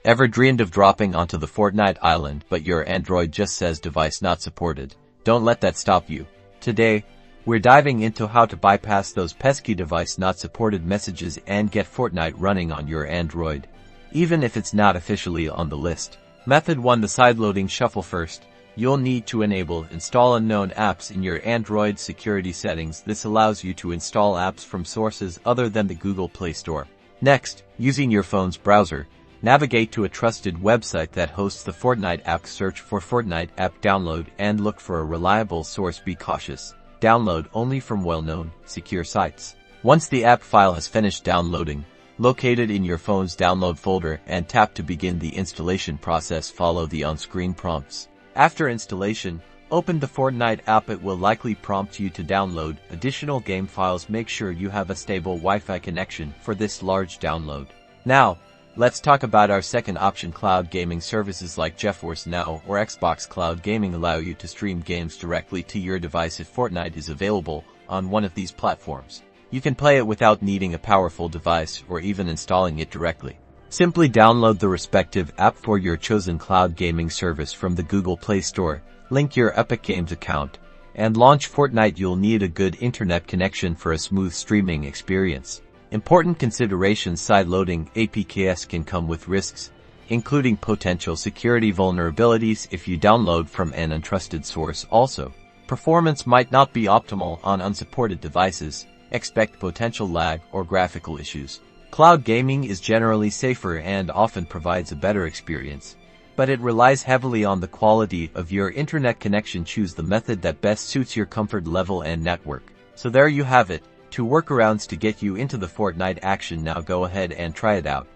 Ever dreamed of dropping onto the Fortnite island but your Android just says device not supported? Don't let that stop you. Today, we're diving into how to bypass those pesky device not supported messages and get Fortnite running on your Android, even if it's not officially on the list. Method 1. The sideloading shuffle. First, you'll need to enable Install Unknown Apps in your Android security settings. This allows you to install apps from sources other than the Google Play Store. Next, using your phone's browser, navigate to a trusted website that hosts the Fortnite app. Search for Fortnite app download and look for a reliable source. Be cautious. Download only from well-known, secure sites. Once the app file has finished downloading, locate it in your phone's download folder and tap to begin the installation process. Follow the on-screen prompts. After installation, open the Fortnite app. It will likely prompt you to download additional game files. Make sure you have a stable Wi-Fi connection for this large download. Now, let's talk about our second option. Cloud gaming services like GeForce Now or Xbox Cloud Gaming allow you to stream games directly to your device. If Fortnite is available on one of these platforms, you can play it without needing a powerful device or even installing it directly. Simply download the respective app for your chosen cloud gaming service from the Google Play Store, link your Epic Games account, and launch Fortnite. You'll need a good internet connection for a smooth streaming experience. Important considerations: sideloading APKs can come with risks, including potential security vulnerabilities if you download from an untrusted source. Also, performance might not be optimal on unsupported devices. Expect potential lag or graphical issues. Cloud gaming is generally safer and often provides a better experience, but it relies heavily on the quality of your internet connection. Choose the method that best suits your comfort level and network. So there you have it, 2 workarounds to get you into the Fortnite action. Now go ahead and try it out.